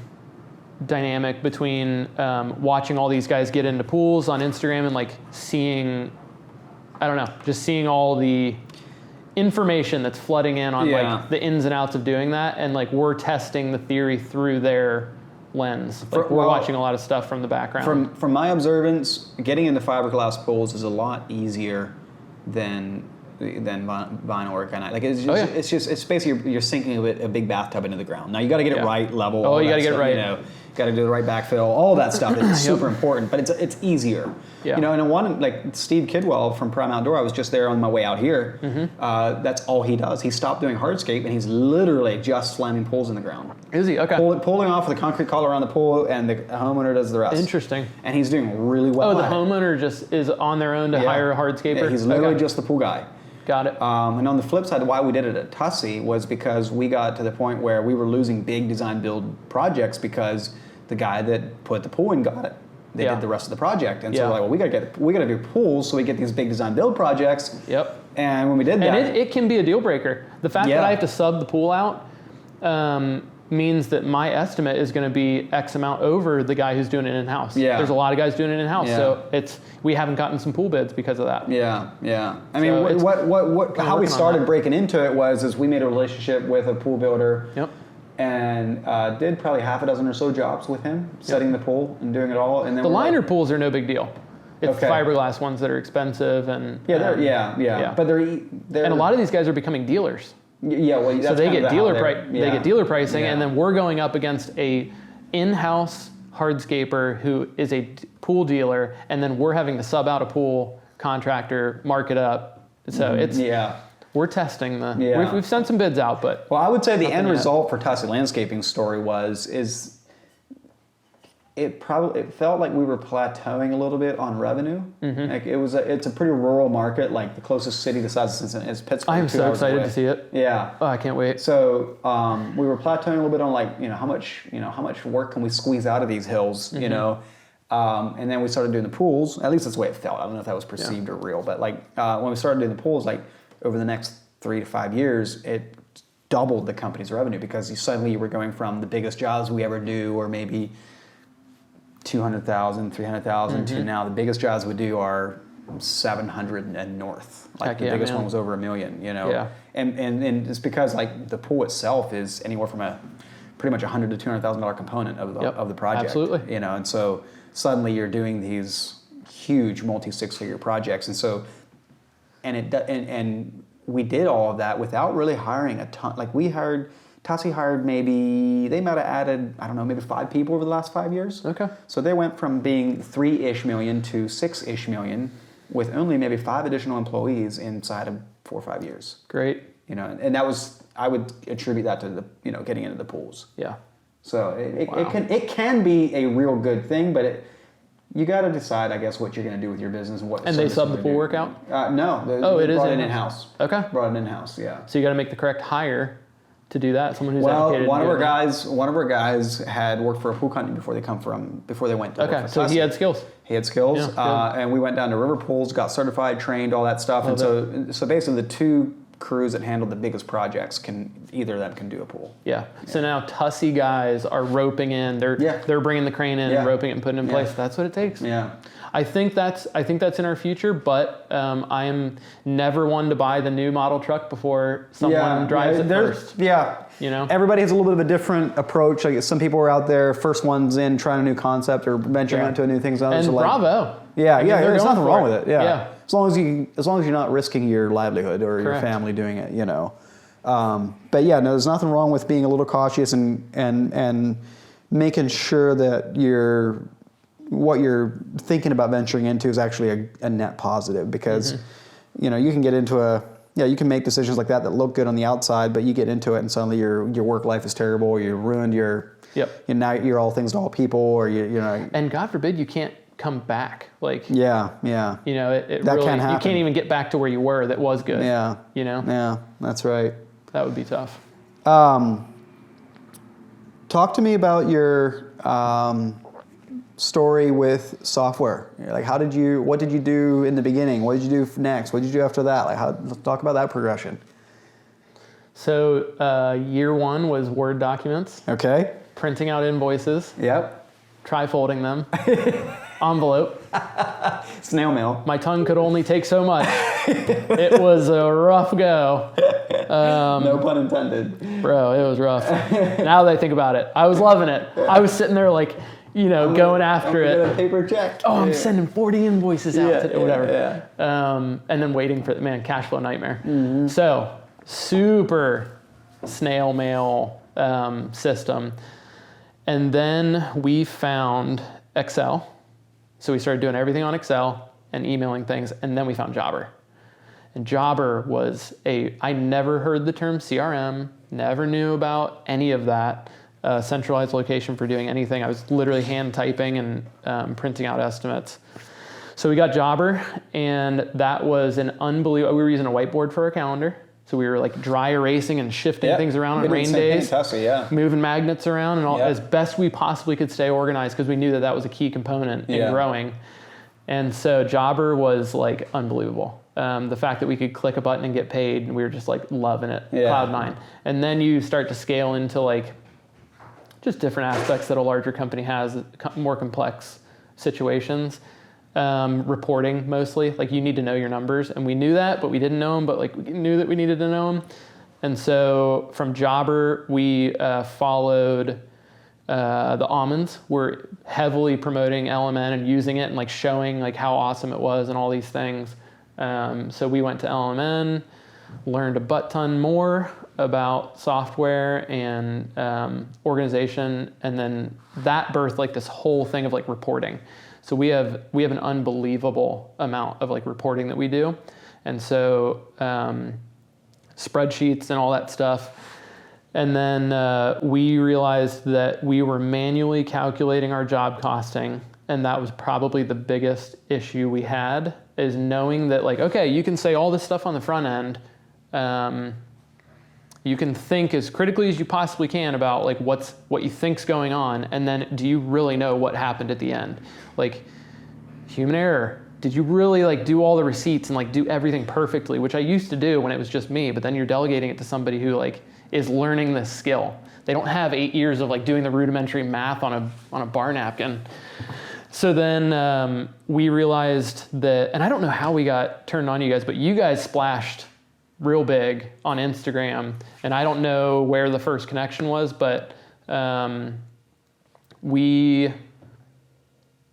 dynamic between watching all these guys get into pools on Instagram and like seeing all the information that's flooding in on like the ins and outs of doing that, and like we're testing the theory through their lens. Like we're watching a lot of stuff from the background. From my observance, getting into fiberglass pools is a lot easier than vinyl or granite. Like it's basically you're sinking a big bathtub into the ground. Now you got to get it right, level. Oh, you got to get it right. Got to do the right backfill. All that stuff is super important, but it's easier. Yeah. And one like Steve Kidwell from Prime Outdoor, I was just there on my way out here. That's all he does. He stopped doing hardscape and he's literally just slamming pools in the ground. Is he? Okay. Pulling off with a concrete collar around the pool, and the homeowner does the rest. Interesting. And he's doing really well. Oh, the homeowner just is on their own to hire a hardscaper? Yeah, he's literally just the pool guy. Got it. And on the flip side, why we did it at Tussey was because we got to the point where we were losing big design build projects because the guy that put the pool in got it. They did the rest of the project, and so we're like, well, we got to do pools so we get these big design build projects. Yep. And when we did that, and it can be a deal breaker. The fact that I have to sub the pool out means that my estimate is going to be X amount over the guy who's doing it in-house. Yeah. There's a lot of guys doing it in-house, so we haven't gotten some pool bids because of that. Yeah. I mean, how we started breaking into it was we made a relationship with a pool builder. Yep. And did probably half a dozen or so jobs with him, setting the pool and doing it all. And then the liner pools are no big deal. It's fiberglass ones that are expensive and but they're and a lot of these guys are becoming dealers. Yeah, well, that's so they get dealer they get dealer pricing, and then we're going up against a in-house hardscaper who is a pool dealer, and then we're having to sub out a pool contractor, mark it up. So we're testing we've sent some bids out, but I would say the end result for Tussey Landscaping story it felt like we were plateauing a little bit on revenue. Like it's a pretty rural market. Like the closest city the size of Cincinnati is Pittsburgh. I'm so excited to see it. Yeah. Oh, I can't wait. So we were plateauing a little bit on like how much work can we squeeze out of these hills, and then we started doing the pools. At least that's the way it felt. I don't know if that was perceived or real, but like when we started doing the pools, like over the next 3 to 5 years, it doubled the company's revenue because suddenly you were going from the biggest jobs we ever do, or maybe 200,000, 300,000 to now the biggest jobs we do are 700 and north. Like Heck the yeah, biggest man. one was over $1 million, Yeah. And it's because like the pool itself is anywhere from a pretty much $100,000 to $200,000 component of the project. Absolutely. And so suddenly you're doing these huge multi-six-figure projects, and we did all of that without really hiring a ton. Like Tassi hired they might have added, I don't know, maybe 5 people over the last 5 years. Okay. So they went from being 3-ish million to 6-ish million with only maybe 5 additional employees inside of 4 or 5 years. Great. And that was, I would attribute that to the, getting into the pools. Yeah. So it can be a real good thing, but you got to decide, I guess, what you're going to do with your business and what. And they sub the pool workout? No. It is brought it in-house. in-house. Okay. Brought it in-house, yeah. So you got to make the correct hire to do that. Someone who's Well, educated. one of our guys had worked for a pool company before they went to work Okay, for so Tassi. he had skills. He had skills, Yeah, and we went down to river pools, got certified, trained, all that stuff. So basically, the 2 crews that handled the biggest projects either of them can do a pool. Yeah. So now Tussie guys are roping in. They're bringing the crane in, and roping it and putting it in place. That's what it takes. Yeah. I think that's in our future, but I am never one to buy the new model truck before someone drives it first. Yeah. Everybody has a little bit of a different approach. Like some people are out there, first ones in, trying a new concept or venturing into a new thing. And bravo. There's nothing wrong with it. Yeah. As long as you're not risking your livelihood or your family doing it, But there's nothing wrong with being a little cautious and making sure that what you're thinking about venturing into is actually a net positive, because you can get into you can make decisions like that look good on the outside, but you get into it and suddenly your work life is terrible, or you ruined your now you're all things to all people, or and God forbid you can't come back. Like it that really, can happen. You can't even get back to where you were. That was good. Yeah, that's right. That would be tough. Talk to me about your story with software. Like, what did you do in the beginning? What did you do next? What did you do after that? Let's talk about that progression. So year 1 was Word documents. Okay. Printing out invoices. Yep. Tri-folding them. Envelope. Snail mail. My tongue could only take so much. It was a rough go. No pun intended. Bro, it was rough. Now that I think about it, I was loving it. I was sitting there like, going after it. Get a paper check. Oh, I'm sending 40 invoices out today, whatever. Yeah. And then waiting for cash flow nightmare. Mm-hmm. So super snail mail system. And then we found Excel. So we started doing everything on Excel and emailing things. And then we found Jobber. And Jobber was I never heard the term CRM, never knew about any of that. Centralized location for doing anything. I was literally hand typing and printing out estimates. So we got Jobber, and that was an unbelievable. We were using a whiteboard for our calendar, so we were like dry erasing and shifting things around on rain days, moving magnets around, and all as best we possibly could stay organized, because we knew that was a key component in growing. And so Jobber was like unbelievable. The fact that we could click a button and get paid, and we were just like loving it, cloud 9. And then you start to scale into like just different aspects that a larger company has, more complex situations. Reporting mostly, like you need to know your numbers, and we knew that, but we didn't know them, but like we knew that we needed to know them. And so from Jobber, we followed the almonds. We're heavily promoting LMN and using it and like showing like how awesome it was and all these things. So we went to LMN, learned a butt ton more about software and organization, and then that birthed like this whole thing of like reporting. So we have an unbelievable amount of like reporting that we do, and so spreadsheets and all that stuff. And then we realized that we were manually calculating our job costing. And that was probably the biggest issue we had, is knowing that, like, okay, you can say all this stuff on the front end. You can think as critically as you possibly can about like what you think's going on, and then do you really know what happened at the end? Like, human error. Did you really like do all the receipts and like do everything perfectly, which I used to do when it was just me, but then you're delegating it to somebody who like is learning this skill. They don't have 8 years of like doing the rudimentary math on a bar napkin. So then we realized that, and I don't know how we got turned on to you guys, but you guys splashed real big on Instagram, and I don't know where the first connection was, but I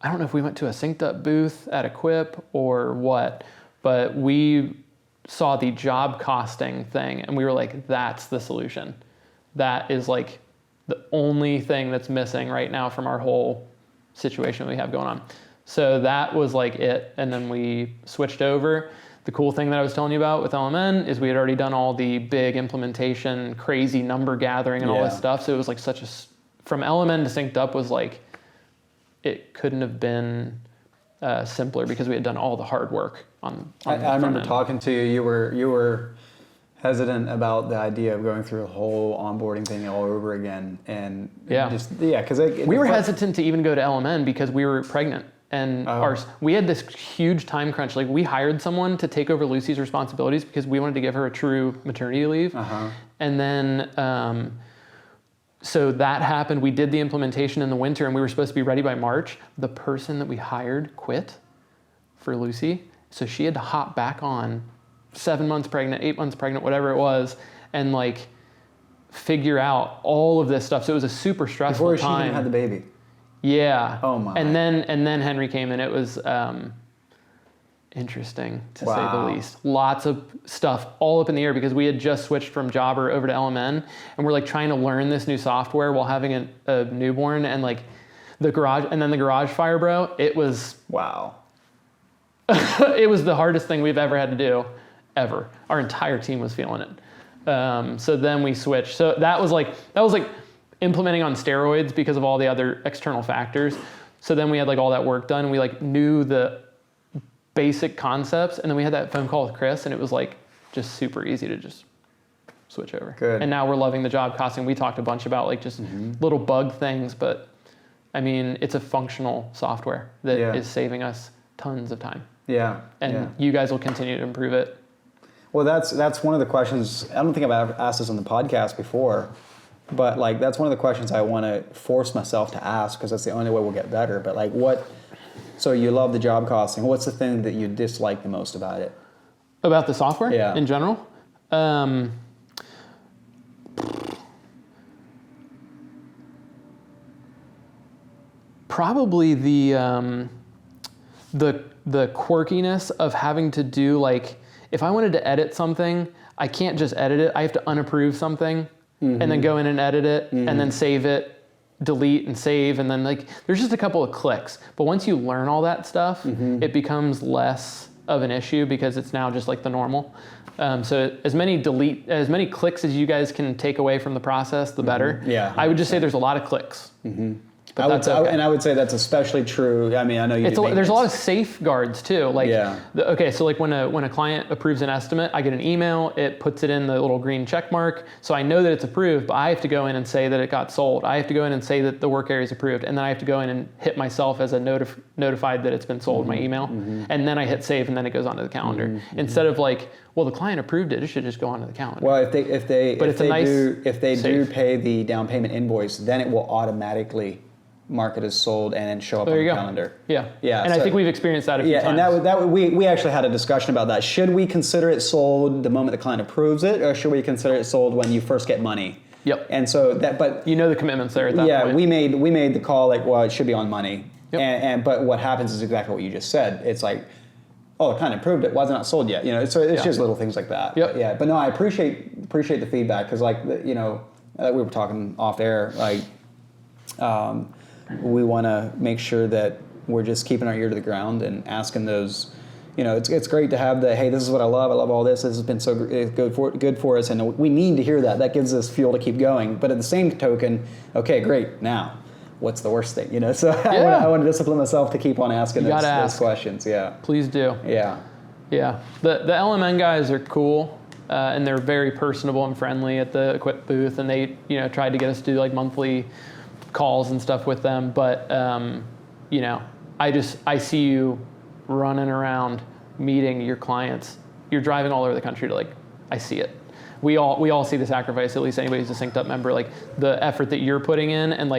don't know if we went to a SynkedUP booth at Equip or what, but we saw the job costing thing, and we were like, that's the solution. That is like the only thing that's missing right now from our whole situation we have going on. So that was like it, and then we switched over. The cool thing that I was telling you about with LMN is we had already done all the big implementation, crazy number gathering and all this stuff. So it was like from LMN to SynkedUP was like, it couldn't have been simpler because we had done all the hard work on I remember talking to you. You were hesitant about the idea of going through a whole onboarding thing all over again, and because we were hesitant to even go to LMN because we were pregnant. And we had this huge time crunch. Like, we hired someone to take over Lucy's responsibilities because we wanted to give her a true maternity leave. And then, so that happened. We did the implementation in the winter, and we were supposed to be ready by March. The person that we hired quit for Lucy. So she had to hop back on 7 months pregnant, 8 months pregnant, whatever it was, and like figure out all of this stuff. So it was a super stressful time. Before she even had the baby. Yeah. Oh my. And then Henry came in. It was interesting to say the least. Lots of stuff all up in the air because we had just switched from Jobber over to LMN, and we're like trying to learn this new software while having a newborn, and like the garage fire, bro. It was it was the hardest thing we've ever had to do, ever. Our entire team was feeling it. So then we switched. So that was like implementing on steroids because of all the other external factors. So then we had like all that work done, and we like knew the basic concepts, and then we had that phone call with Chris, and it was like just super easy to just switch over. Good. And now we're loving the job costing. We talked a bunch about like just little bug things, but I mean, it's a functional software that is saving us tons of time. Yeah. And you guys will continue to improve it. Well, that's one of the questions. I don't think I've ever asked this on the podcast before, but like that's one of the questions I want to force myself to ask because that's the only way we'll get better. But like so you love the job costing. What's the thing that you dislike the most about it? About the software in general? Probably the quirkiness of having to do, like, if I wanted to edit something, I can't just edit it. I have to unapprove something and then go in and edit it and then save it, delete and save, and then like there's just a couple of clicks. But once you learn all that stuff, it becomes less of an issue because it's now just like the normal. So as many clicks as you guys can take away from the process, the better. Yeah, I would just say there's a lot of clicks. But I would say that's especially true. I mean, I know you. There's a lot of safeguards too. Like, so like when a client approves an estimate, I get an email. It puts it in the little green check mark, so I know that it's approved. But I have to go in and say that it got sold. I have to go in and say that the work area is approved, and then I have to go in and hit myself as a notified that it's been sold. My email, and then I hit save, and then it goes onto the calendar. Instead of like, well, the client approved it. It should just go onto the calendar. Well, if they do pay the down payment invoice, then it will automatically mark it as sold and then show up on the calendar. Yeah. And I think we've experienced that a few times. And we actually had a discussion about that. Should we consider it sold the moment the client approves it, or should we consider it sold when you first get money? Yep. And so but you know the commitments there at that point. Yeah, we made the call like, well, it should be on money. Yep. But what happens is exactly what you just said. It's like, oh, the client approved it. Why is it not sold yet? So it's just little things like that. Yep. But no, I appreciate the feedback because like we were talking off air, like. We want to make sure that we're just keeping our ear to the ground and asking those it's great to have the, hey, this is what I love all this has been so good for us, and we need to hear that gives us fuel to keep going. But at the same token, okay, great, now what's the worst thing, so I want to discipline myself to keep on asking those questions. Please do. The LMN guys are cool, and they're very personable and friendly at the Equip booth, and they tried to get us to do like monthly calls and stuff with them, but I see you running around meeting your clients. You're driving all over the country to I see it. We all see the sacrifice, at least anybody who's a SynkedUP member, the effort that you're putting in, and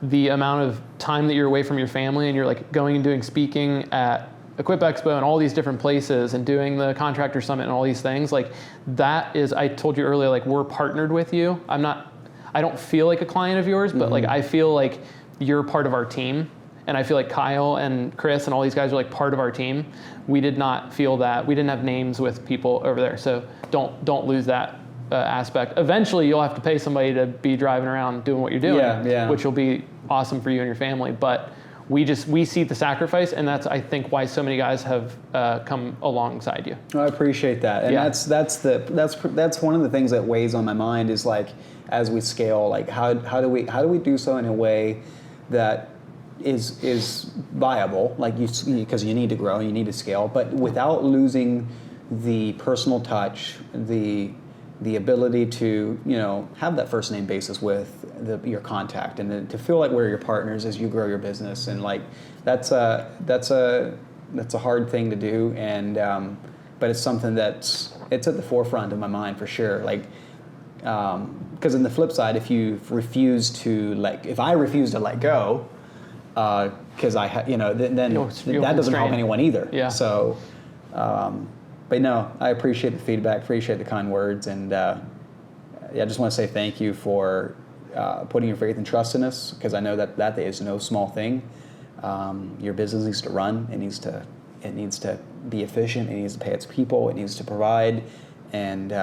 the amount of time that you're away from your family, and you're going and doing speaking at Equip Expo and all these different places and doing the contractor summit and all these things. That is, I told you earlier, we're partnered with you. I don't feel like a client of yours, but I feel like you're part of our team. And I feel like Kyle and Chris and all these guys are part of our team. We did not feel that. We didn't have names with people over there. So don't lose that aspect. Eventually, you'll have to pay somebody to be driving around doing what you're doing, which will be awesome for you and your family. But we see the sacrifice, and that's, I think, why so many guys have come alongside you. I appreciate that, and that's one of the things that weighs on my mind is as we scale, how do we do so in a way that is viable, because you need to grow, you need to scale, but without losing the personal touch, the ability to have that first name basis with your contact, and to feel like we're your partners as you grow your business, and that's a hard thing to do, and but it's something it's at the forefront of my mind for sure. Because in the flip side, if I refuse to let go, because then that doesn't help anyone either. So, but no, I appreciate the feedback, appreciate the kind words, and I just want to say thank you for putting your faith and trust in us, because I know that is no small thing. Your business needs to run. It needs to be efficient. It needs to pay its people. It needs to provide, and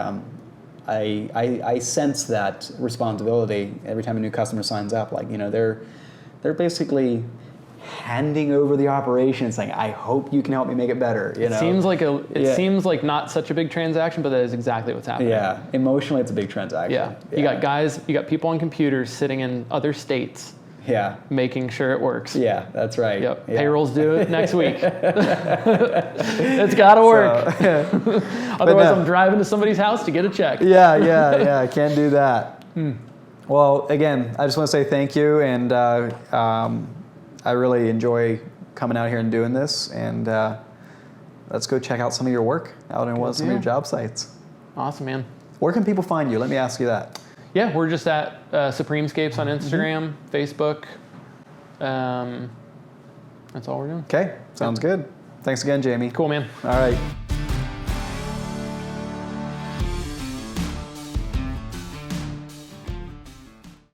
I sense that responsibility every time a new customer signs up. They're basically handing over the operation, saying, "I hope you can help me make it better." It seems like not such a big transaction, but that is exactly what's happening. Yeah, emotionally, it's a big transaction. You got people on computers sitting in other states. Making sure it works. That's right. Yep. Payroll's due next week. It's got to work. Otherwise, I'm driving to somebody's house to get a check. I can't do that. Well, again, I just want to say thank you, and I really enjoy coming out here and doing this, and let's go check out some of your work out in some of your job sites. Awesome, man. Where can people find you? Let me ask you that. Yeah, we're just at Supreme Scapes on Instagram, Facebook. That's all we're doing. Okay, sounds good. Thanks again, Jamie. Cool, man. All right.